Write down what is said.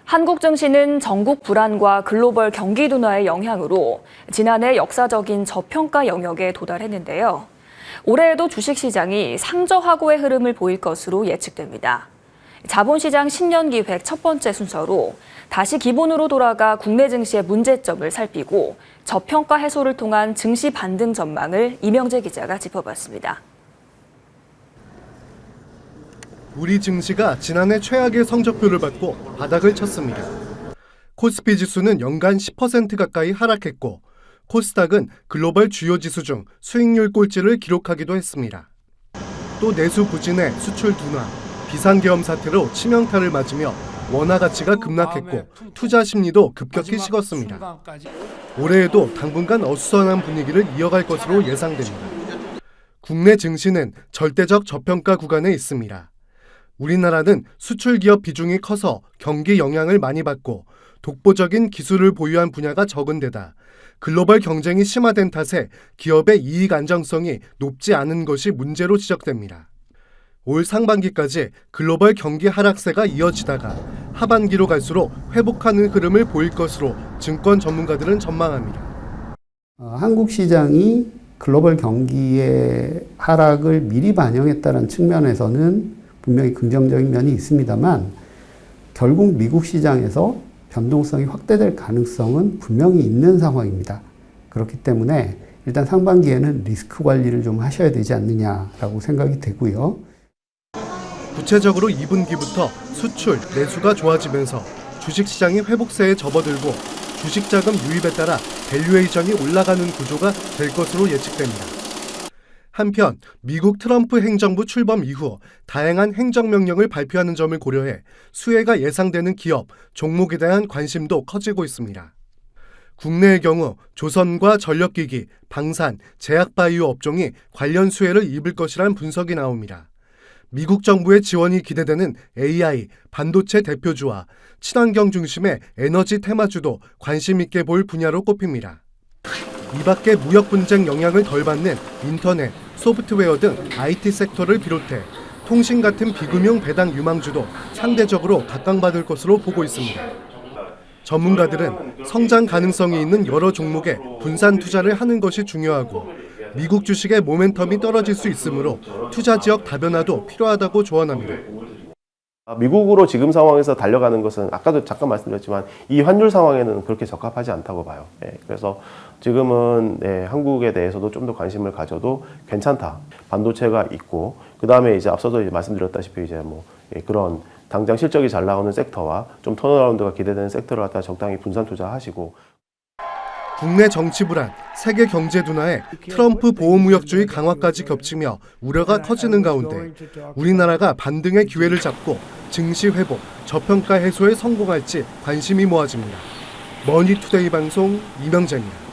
한국 증시는 전국 불안과 글로벌 경기 둔화의 영향으로 지난해 역사적인 저평가 영역에 도달했는데요. 올해에도 주식시장이 상저하고의 흐름을 보일 것으로 예측됩니다. 자본시장 신년기획 첫 번째 순서로 다시 기본으로 돌아가 국내 증시의 문제점을 살피고 저평가 해소를 통한 증시 반등 전망을 이명재 기자가 짚어봤습니다. 우리 증시가 지난해 최악의 성적표를 받고 바닥을 쳤습니다. 코스피 지수는 연간 10% 가까이 하락했고 코스닥은 글로벌 주요 지수 중 수익률 꼴찌를 기록하기도 했습니다. 또 내수 부진의 수출 둔화, 비상계엄 사태로 치명타를 맞으며 원화 가치가 급락했고 투자 심리도 급격히 식었습니다. 올해에도 당분간 어수선한 분위기를 이어갈 것으로 예상됩니다. 국내 증시는 절대적 저평가 구간에 있습니다. 우리나라는 수출 기업 비중이 커서 경기 영향을 많이 받고 독보적인 기술을 보유한 분야가 적은 데다 글로벌 경쟁이 심화된 탓에 기업의 이익 안정성이 높지 않은 것이 문제로 지적됩니다. 올 상반기까지 글로벌 경기 하락세가 이어지다가 하반기로 갈수록 회복하는 흐름을 보일 것으로 증권 전문가들은 전망합니다. 한국 시장이 글로벌 경기의 하락을 미리 반영했다는 측면에서는 분명히 긍정적인 면이 있습니다만 결국 미국 시장에서 변동성이 확대될 가능성은 분명히 있는 상황입니다. 그렇기 때문에 일단 상반기에는 리스크 관리를 좀 하셔야 되지 않느냐라고 생각이 되고요. 구체적으로 2분기부터 수출, 내수가 좋아지면서 주식시장이 회복세에 접어들고 주식자금 유입에 따라 밸류에이션이 올라가는 구조가 될 것으로 예측됩니다. 한편 미국 트럼프 행정부 출범 이후 다양한 행정명령을 발표하는 점을 고려해 수혜가 예상되는 기업, 종목에 대한 관심도 커지고 있습니다. 국내의 경우 조선과 전력기기, 방산, 제약바이오 업종이 관련 수혜를 입을 것이란 분석이 나옵니다. 미국 정부의 지원이 기대되는 AI, 반도체 대표주와 친환경 중심의 에너지 테마주도 관심 있게 볼 분야로 꼽힙니다. 이 밖에 무역 분쟁 영향을 덜 받는 인터넷, 소프트웨어 등 IT 섹터를 비롯해 통신 같은 비금융 배당 유망주도 상대적으로 각광받을 것으로 보고 있습니다. 전문가들은 성장 가능성이 있는 여러 종목에 분산 투자를 하는 것이 중요하고 미국 주식의 모멘텀이 떨어질 수 있으므로 투자 지역 다변화도 필요하다고 조언합니다. 미국으로 지금 상황에서 달려가는 것은 아까도 잠깐 말씀드렸지만 이 환율 상황에는 그렇게 적합하지 않다고 봐요. 그래서 지금은 한국에 대해서도 좀 더 관심을 가져도 괜찮다. 반도체가 있고 그 다음에 이제 앞서도 이제 말씀드렸다시피 이제 그런 당장 실적이 잘 나오는 섹터와 좀 턴어라운드가 기대되는 섹터를 갖다 적당히 분산 투자하시고. 국내 정치 불안, 세계 경제 둔화에 트럼프 보호무역주의 강화까지 겹치며 우려가 커지는 가운데 우리나라가 반등의 기회를 잡고 증시 회복, 저평가 해소에 성공할지 관심이 모아집니다. 머니투데이 방송 이명재입니다.